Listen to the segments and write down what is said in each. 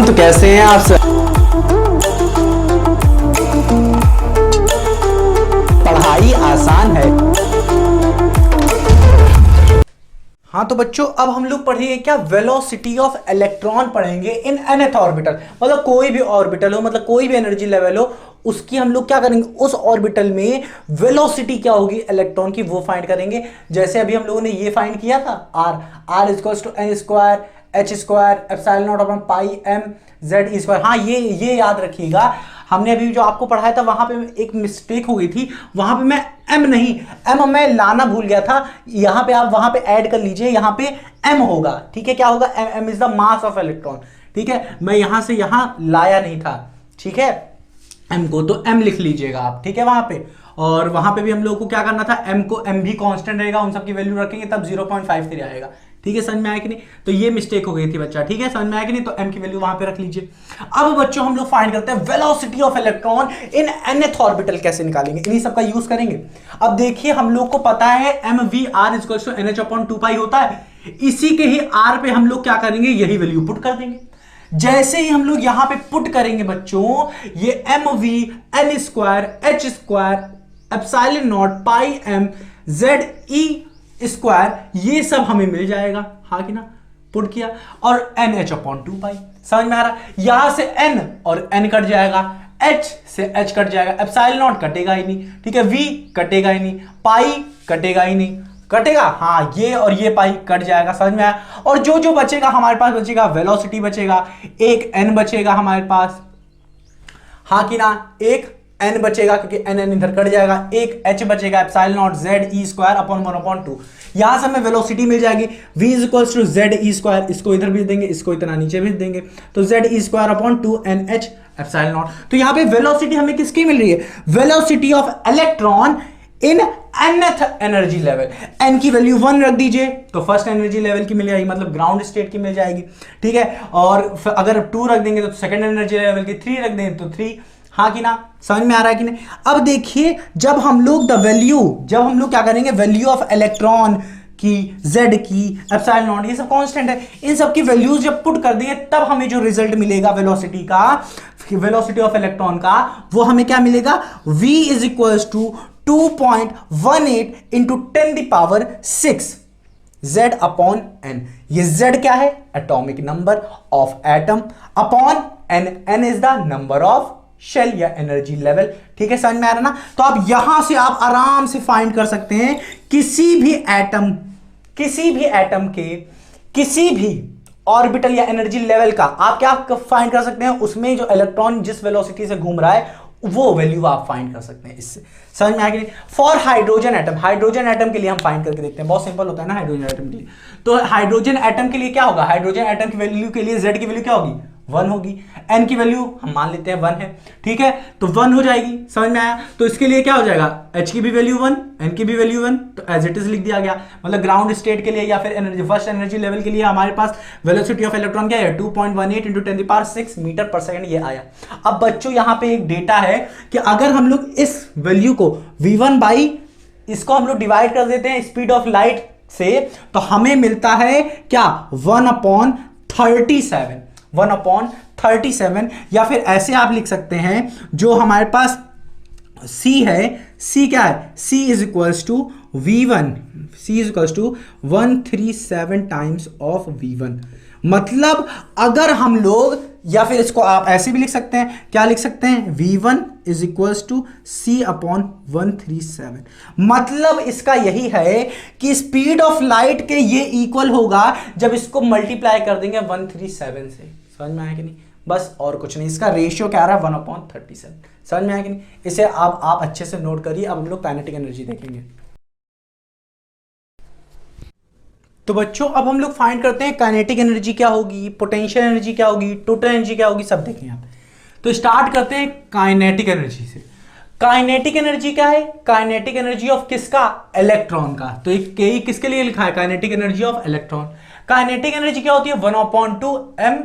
Everyone, तो कैसे हैं आप सब। पढ़ाई आसान है। हाँ तो बच्चों, अब हम लोग पढ़ेंगे क्या, वेलोसिटी ऑफ इलेक्ट्रॉन पढ़ेंगे इन nth ऑर्बिटल। मतलब कोई भी ऑर्बिटल हो, मतलब कोई भी एनर्जी लेवल हो, उसकी हम लोग क्या करेंगे, उस ऑर्बिटल में वेलोसिटी क्या होगी इलेक्ट्रॉन की, वो फाइंड करेंगे। जैसे अभी हम लोगों ने ये फाइंड किया था, R equals to N square H square epsilon naught upon pi M Z E square. हाँ ये याद रखिएगा, हमने अभी जो आपको पढ़ाया था वहां पे एक मिस्टेक हो गई थी। वहां पे मैं एम नहीं, एम मैं लाना भूल गया था। यहां पे आप वहां पे ऐड कर लीजिए, यहां पे एम होगा। ठीक है, क्या होगा, M is the mass of electron. ठीक है, मैं यहां से यहां लाया नहीं था। ठीक है, एम को तो एम लिख लीजिएगा आप। ठीक है, वहां पे और वहां पे भी हम लोगों को क्या करना था, एम को, एम भी कांस्टेंट रहेगा, उन सब की वैल्यू रखेंगे तब 0.53 आएगा। ठीक है, समझ में आया कि नहीं। तो ये मिस्टेक हो गई थी बच्चा। ठीक है, समझ में आया कि नहीं। तो एम की वैल्यू वहां पे रख लीजिए। अब बच्चों हम लोग फाइंड करते हैं velocity of electron in nth orbital कैसे निकालेंगे, इन्हीं सब का यूज करेंगे। अब देखिए, हम लोग को पता है M V R equal to N H upon 2 pi होता है। इसी के ही आर पे हम लोग क्या करेंगे, यही वैल्यू पुट कर देंगे। जैसे ही हम लोग यहां पे पुट करेंगे बच्चों, ये M V N square H square epsilon naught pi M Z E square, ये सब हमें मिल जाएगा। हाँ कि ना, पुट किया और एन एच अपॉन 2 पाई। समझ में आ रहा, यहां से एन और एन कट जाएगा, एच से एच कट जाएगा, एप्सिलॉन नॉट कटेगा ही नहीं। ठीक है, वी कटेगा ही नहीं, पाई कटेगा ही नहीं, कटेगा हाँ, ये और ये पाई कट जाएगा। समझ में आया। और जो जो बचेगा हमारे पास, बचेगा वेलोसिटी बचेगा, एक एन बचेगा हमारे पास। हाँ कि ना, एक एन बचेगा क्योंकि एन एन इधर कट जाएगा, एक एच बचेगा, epsilon naught Z E square upon 1/2। यहां से हमें वेलोसिटी मिल जाएगी v equals to Z E square, इसको इधर भेज देंगे, इसको इतना नीचे भेज देंगे, तो Z E square upon 2 N H epsilon naught. तो यहां पे वेलोसिटी हमें किसकी मिल रही है, velocity of electron in nth energy level. n की वैल्यू 1 रख दीजिए तो फर्स्ट एनर्जी लेवल की मिल जाएगी, मतलब ग्राउंड स्टेट की मिल जाएगी। ठीक है, और अगर 2 रख देंगे तो सेकंड एनर्जी लेवल की, 3 रख देंगे तो 3। हाँ कि ना, समझ में आ रहा है कि नहीं। अब देखिए, जब हम लोग क्या करेंगे, वैल्यू ऑफ इलेक्ट्रॉन की, z की, एप्सिलॉन नॉट, ये सब कांस्टेंट है, इन सब की वैल्यूज जब पुट कर देंगे तब हमें जो रिजल्ट मिलेगा वेलोसिटी का, वेलोसिटी ऑफ इलेक्ट्रॉन का, वो हमें क्या मिलेगा, v is equals to 2.18 into 10⁶ z अपॉन n। ये z क्या है, atomic number of atom upon n, n is the number of shell या एनर्जी लेवल। ठीक है, समझ में आ रहा ना। तो आप यहां से आप आराम से फाइंड कर सकते हैं किसी भी एटम के किसी भी ऑर्बिटल या एनर्जी लेवल का आप क्या फाइंड कर सकते हैं, उसमें जो इलेक्ट्रॉन जिस वेलोसिटी से घूम रहा है वो वैल्यू आप फाइंड कर सकते हैं इससे। समझ में आ गई। फॉर हाइड्रोजन एटम के लिए हम फाइंड करके देखते हैं, बहुत सिंपल होता है ना हाइड्रोजन एटम के लिए। तो हाइड्रोजन एटम के लिए क्या होगा, हाइड्रोजन एटम की वैल्यू के लिए z की वैल्यू क्या होगी, 1 होगी। n की वैल्यू हम मान लेते हैं 1 है। ठीक है, तो 1 हो जाएगी। समझ में आया। तो इसके लिए क्या हो जाएगा, h की भी वैल्यू 1, n की भी वैल्यू 1, तो एज इट इज लिख दिया गया। मतलब ग्राउंड स्टेट के लिए या फिर एनर्जी, फर्स्ट एनर्जी लेवल के लिए हमारे पास वेलोसिटी ऑफ इलेक्ट्रॉन क्या है, 2.18 इंटू 10⁶ मीटर पर सेकंड, ये आया। अब बच्चों यहां पे एक डेटा है कि अगर हम लोग इस वैल्यू को v1 बाई इसको हम लोग डिवाइड कर देते हैं स्पीड ऑफ लाइट से, तो हमें मिलता है क्या, 1/37, या फिर ऐसे आप लिख सकते हैं, जो हमारे पास c है, c क्या है, c is equals to v1, c is equals to 137 times of v1। मतलब अगर हम लोग, या फिर इसको आप ऐसे भी लिख सकते हैं, क्या लिख सकते हैं, v1 is equals to c upon 137। मतलब इसका यही है कि स्पीड ऑफ लाइट के ये इक्वल होगा जब इसको मल्टीप्लाई कर देंगे 137 से। समझ में आया कि नहीं, बस और कुछ नहीं। इसका रेशियो क्या आ रहा है, 1/37। समझ में आया कि नहीं। इसे आप अच्छे से नोट करिए। अब हम लोग काइनेटिक एनर्जी देखेंगे। तो बच्चों अब हम लोग फाइंड करते हैं काइनेटिक एनर्जी क्या होगी, पोटेंशियल एनर्जी क्या होगी, टोटल एनर्जी क्या होगी, सब देखें आप। तो स्टार्ट करते हैं काइनेटिक एनर्जी से। काइनेटिक एनर्जी क्या है, काइनेटिक एनर्जी ऑफ किसका, इलेक्ट्रॉन का। तो एक किसके लिए लिखा है, kinetic energy of electron. Kinetic energy क्या होती है, 1/2 m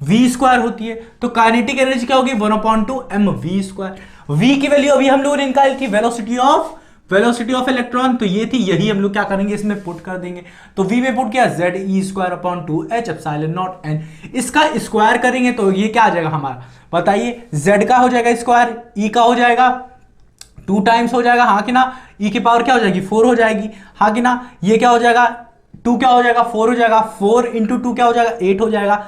v स्क्वायर होती है। तो काइनेटिक एनर्जी क्या होगी, 1/2 m v स्क्वायर। v की वैल्यू अभी हम लोगों ने निकाली थी, velocity of velocity of electron तो ये थी, यही हम लोग क्या करेंगे इसमें पुट कर देंगे। तो v में पुट किया ZE²/2h∁n, इसका स्क्वायर करेंगे तो ये क्या आ जाएगा हमारा, बताइए, z का हो जाएगा स्क्वायर, e का हो जाएगा 2 टाइम्स हो जाएगा, हाँ कि ना, e की पावर क्या हो जाएगी 4 हो जाएगी, हाँ कि ना, ये क्या हो जाएगा 2 क्या हो जाएगा 4 हो जाएगा, 4 × 2 क्या हो जाएगा 8 हो जाएगा,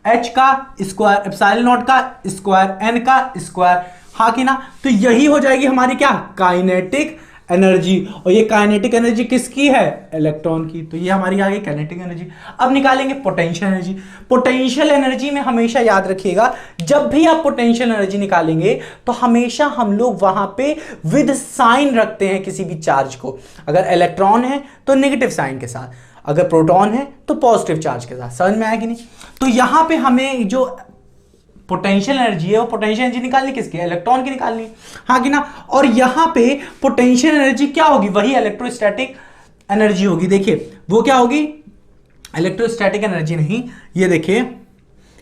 h का स्क्वायर ε0 का स्क्वायर n का स्क्वायर, हाँ कि ना। तो यही हो जाएगी हमारी क्या काइनेटिक एनर्जी, और ये काइनेटिक एनर्जी किसकी है, इलेक्ट्रॉन की। तो ये हमारी आ गई काइनेटिक एनर्जी। अब निकालेंगे पोटेंशियल एनर्जी। पोटेंशियल एनर्जी में हमेशा याद रखिएगा, जब भी आप पोटेंशियल एनर्जी निकालेंगे तो हमेशा हम लोग वहां पे विद साइन रखते हैं किसी भी चार्ज को। अगर इलेक्ट्रॉन है तो नेगेटिव साइन के साथ, अगर प्रोटॉन है तो पॉजिटिव चार्ज के साथ। समझ में आया कि नहीं। तो यहां पे हमें जो पोटेंशियल एनर्जी है वो पोटेंशियल एनर्जी निकालनी किसकी है, इलेक्ट्रॉन की निकालनी, हाँ कि ना। और यहां पे पोटेंशियल एनर्जी क्या होगी, वही इलेक्ट्रोस्टैटिक एनर्जी होगी। देखिए वो क्या होगी, इलेक्ट्रोस्टैटिक एनर्जी नहीं, ये देखिए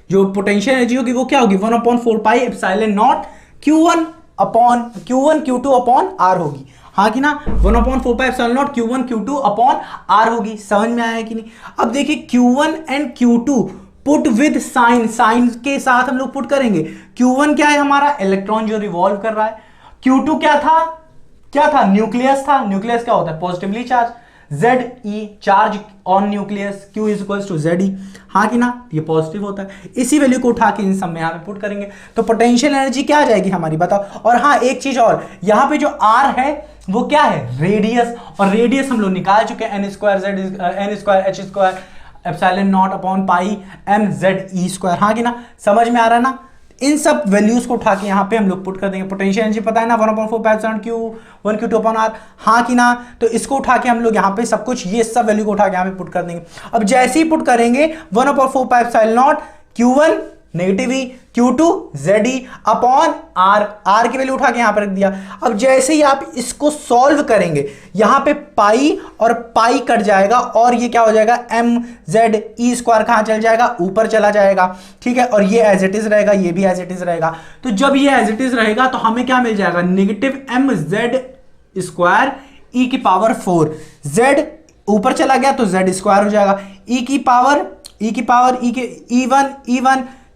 जो पोटेंशियल एनर्जी होगी वो क्या होगी 1/4πε0 Q1 Q2/R होगी, हाँ कि ना। 1/4πε0 Q1 Q2/R होगी। समझ में आया कि नहीं। अब देखिए Q1 and Q2 put with sign, sign के साथ हम लोग पुट करेंगे। Q1 क्या है हमारा, इलेक्ट्रॉन जो रिवॉल्व कर रहा है। Q2 क्या था न्यूक्लियस था। न्यूक्लियस क्या होता है, positively charge. Ze charge on nucleus, Q = Ze, हाँ कि ना, ये पॉजिटिव होता है। इसी वैल्यू को उठा के इन सब में यहाँ पे पुट करेंगे तो पोटेंशियल एनर्जी क्या आ जाएगी हमारी, बताओ। और हाँ एक चीज और, यहाँ पे जो R है वो क्या है, रेडियस, और रेडियस हम लोग निकाल चुके हैं n²z/n²h²πmze², हाँ कि ना। समझ में आ रहा है ना। इन सब वैल्यूज को उठा के यहाँ पे हम लोग पुट कर देंगे। पोटेंशियल एनर्जी पता है ना 1/4πε0 Q1 Q2/R, हाँ कि ना। तो इसको उठा के हम लोग यहाँ पे सब कुछ, ये सब वैल्यू को उठा के यहाँ पे पुट कर देंगे। अब जैसे ही पुट करेंगे 1/4πε0 Q1 negative E, Q2 Ze/R, R की वैल्यू उठा के यहां पर रख दिया। अब जैसे ही आप इसको सॉल्व करेंगे, यहां पे पाई और पाई कट जाएगा और ये क्या हो जाएगा mze² कहां चल जाएगा, ऊपर चला जाएगा, ठीक है। और ये एज इट इज रहेगा, ये भी एज इट इज रहेगा। तो जब ये एज इट इज रहेगा तो हमें क्या मिल जाएगा, -mz² e⁴। z ऊपर चला गया तो z² हो जाएगा,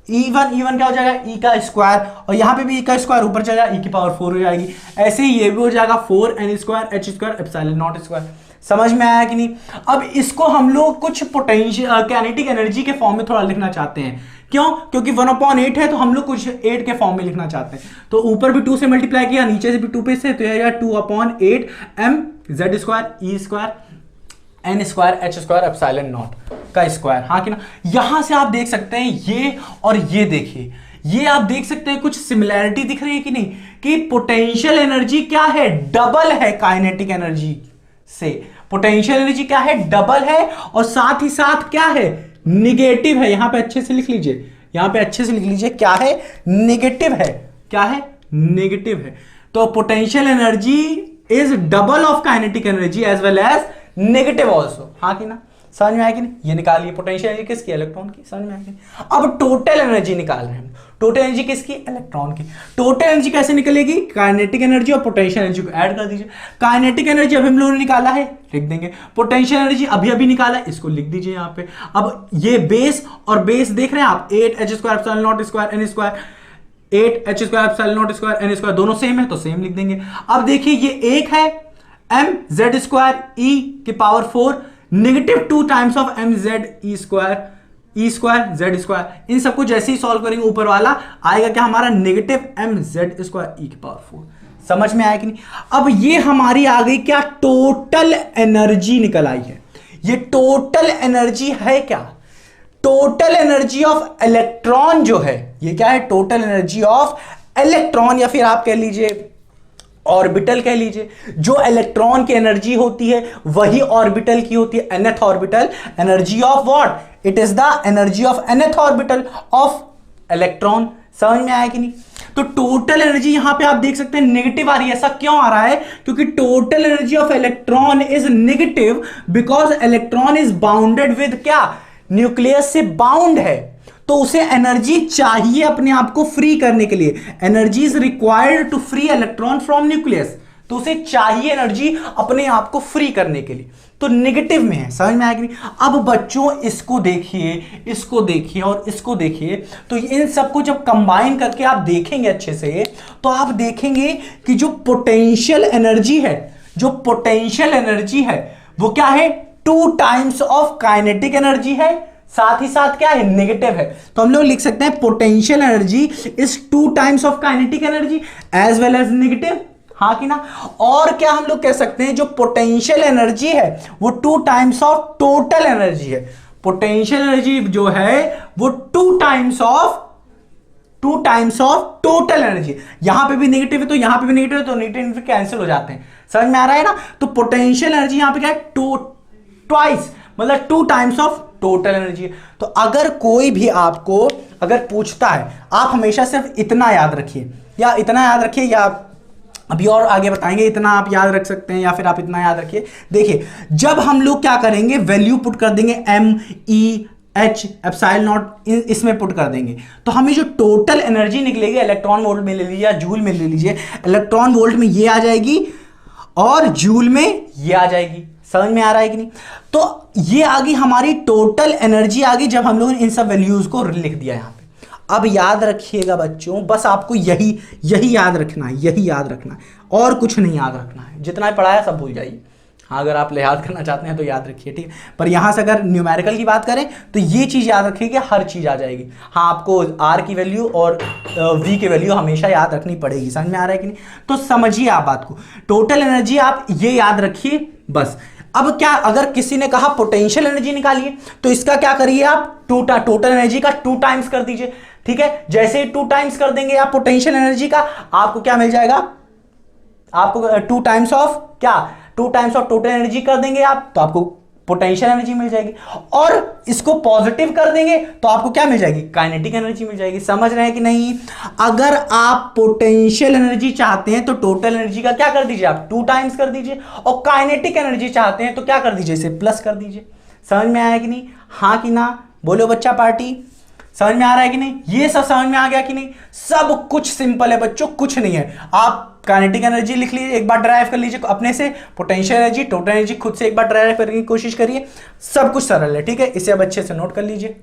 e1 क्या हो जाएगा, e का स्क्वायर, और यहां पे भी e का स्क्वायर ऊपर चला जाएगा, e⁴ हो जाएगी। ऐसे ही ये भी हो जाएगा 4n²h²ε0²। समझ में आया कि नहीं। अब इसको हम लोग कुछ पोटेंशियल काइनेटिक एनर्जी के फॉर्म में थोड़ा लिखना चाहते हैं। क्यों, क्योंकि 1/8 है तो हम लोग कुछ 8 के फॉर्म में लिखना चाहते हैं। तो ऊपर भी 2 से मल्टीप्लाई किया, नीचे से भी 2 पे से, तो यह 2/8 mz² e²n²h² का स्क्वायर, हाँ कि ना। यहां से आप देख सकते हैं ये और ये, देखिए ये आप देख सकते हैं कुछ सिमिलैरिटी दिख रही है कि नहीं, कि पोटेंशियल एनर्जी क्या है, डबल है काइनेटिक एनर्जी से। पोटेंशियल एनर्जी क्या है, डबल है, और साथ ही साथ क्या है, निगेटिव है। यहां पे अच्छे से लिख लीजिए, यहां पे अच्छे से लिख लीजिए, क्या है, निगेटिव है। क्या है, निगेटिव है। तो potential energy is double of kinetic energy as well as negative also, हाँ कि ना। समझ में आया कि नहीं। ये निकालिए पोटेंशियल एनर्जी किसकी, इलेक्ट्रॉन की। समझ में आया कि नहीं। अब टोटल एनर्जी निकाल रहे हैं। टोटल एनर्जी किसकी, इलेक्ट्रॉन की। टोटल एनर्जी कैसे निकलेगी, काइनेटिक एनर्जी और पोटेंशियल एनर्जी को ऐड कर दीजिए। काइनेटिक एनर्जी अभी हम लोगों ने निकाला है, लिख देंगे। पोटेंशियल एनर्जी अभी अभी निकाला है, इसको लिख दीजिए यहाँ पे। अब ये बेस और बेस देख रहे हैं आप, 8h²ε0² n² दोनों सेम है तो सेम लिख देंगे। अब देखिए ये एक है mz² e⁴, -2 times of mze² z²। इन सबको जैसे ही सॉल्व करेंगे ऊपर वाला आएगा क्या हमारा, -mz² e⁴। समझ में आया कि नहीं। अब ये हमारी आ गई क्या, टोटल एनर्जी निकल आई है। ये टोटल एनर्जी है क्या, टोटल एनर्जी ऑफ इलेक्ट्रॉन जो है, ये क्या है, टोटल एनर्जी ऑफ इलेक्ट्रॉन, या फिर आप कह लीजिए ऑर्बिटल कह लीजिए। जो इलेक्ट्रॉन की एनर्जी होती है वही ऑर्बिटल की होती है, nth orbital. Energy of what, it is the energy of nth orbital of electron. समझ में आया कि नहीं। तो टोटल एनर्जी यहां पे आप देख सकते हैं नेगेटिव आ रही है। ऐसा क्यों आ रहा है, क्योंकि total energy of electron is negative because electron is bounded with क्या, न्यूक्लियस से बाउंड है, तो उसे एनर्जी चाहिए अपने आप को फ्री करने के लिए। Energy is required to free electron from nucleus. तो उसे चाहिए एनर्जी अपने आप को फ्री करने के लिए, तो नेगेटिव में है। समझ में आया कि नहीं? अब बच्चों इसको देखिए और इसको देखिए, तो इन सबको जब कंबाइन करके आप देखेंगे अच्छे से, तो आप देखेंगे कि जो पोटेंशियल एनर्जी है वो क्या है, 2 टाइम्स ऑफ काइनेटिक एनर्जी है, साथ ही साथ क्या है, नेगेटिव है। तो हम लोग लिख सकते हैं potential energy is 2 times of kinetic energy as well as negative, हाँ कि ना? और क्या हम लोग कह सकते हैं, जो पोटेंशियल एनर्जी है वो 2 टाइम्स ऑफ टोटल एनर्जी है। पोटेंशियल एनर्जी जो है वो 2 टाइम्स ऑफ टोटल एनर्जी। यहां पे भी नेगेटिव है तो यहां पे भी नेगेटिव है, तो नेगेटिव कैंसिल हो जाते हैं। समझ में आ रहा है ना? तो पोटेंशियल एनर्जी यहां पे क्या है, ट्वाइस, मतलब 2 टाइम्स ऑफ टोटल एनर्जी। तो अगर कोई भी आपको अगर पूछता है, आप हमेशा सिर्फ इतना याद रखिए, या अभी और आगे बताएंगे, इतना आप याद रख सकते हैं या फिर आप इतना याद रखिए। देखिए, जब हम लोग क्या करेंगे, वैल्यू पुट कर देंगे MEH एप्सिलॉन नॉट, इसमें पुट कर देंगे, तो हमें जो टोटल एनर्जी निकलेगी, इलेक्ट्रॉन वोल्ट में ले लीजिए या जूल में ले लीजिए, इलेक्ट्रॉन वोल्ट में ये आ जाएगी और जूल में ये आ जाएगी। समझ में आ रहा है कि नहीं? तो ये आ गई हमारी टोटल एनर्जी आ गई, जब हम लोगों ने इन सब वैल्यूज को लिख दिया यहां पे। अब याद रखिएगा बच्चों, बस आपको यही याद रखना है, और कुछ नहीं याद रखना है। जितना पढ़ाया सब भूल जाइए। हाँ, अगर आप याद करना चाहते हैं तो याद रखिए, ठीक है? पर यहां से अगर न्यूमेरिकल की बात करें तो ये चीज याद रखिए कि हर चीज आ जाएगी। हाँ, आपको R की वैल्यू और V की वैल्यू हमेशा याद रखनी पड़ेगी। समझ में आ रहा है कि नहीं? तो समझिए आप बात को, टोटल एनर्जी आप ये याद रखिए बस। अब क्या, अगर किसी ने कहा पोटेंशियल एनर्जी निकालिए, तो इसका क्या करिए आप, टोटल एनर्जी का 2 टाइम्स कर दीजिए, ठीक है? जैसे ही 2 टाइम्स कर देंगे आप पोटेंशियल एनर्जी का, आपको क्या मिल जाएगा, आपको 2 टाइम्स ऑफ क्या, 2 टाइम्स ऑफ टोटल एनर्जी कर देंगे आप, तो आपको पोटेंशियल एनर्जी मिल जाएगी। और इसको पॉजिटिव कर देंगे तो आपको क्या मिल जाएगी, काइनेटिक एनर्जी मिल जाएगी। समझ रहे हैं कि नहीं? अगर आप पोटेंशियल एनर्जी चाहते हैं तो टोटल एनर्जी का क्या कर दीजिए, आप 2 टाइम्स कर दीजिए, और काइनेटिक एनर्जी चाहते हैं तो क्या कर दीजिए, इसे प्लस कर दीजिए। समझ में आया कि नहीं? हाँ कि ना? बोलो बच्चा पार्टी, समझ में आ रहा है कि नहीं? ये सब समझ में आ गया कि नहीं? सब कुछ सिंपल है बच्चों, कुछ नहीं है। आप काइनेटिक एनर्जी लिख लीजिए, एक बार ड्राइव कर लीजिए अपने से, पोटेंशियल एनर्जी, टोटल एनर्जी खुद से एक बार ड्राइव करने की कोशिश करिए, सब कुछ सरल है, ठीक है? इसे अब अच्छे से नोट कर लीजिए।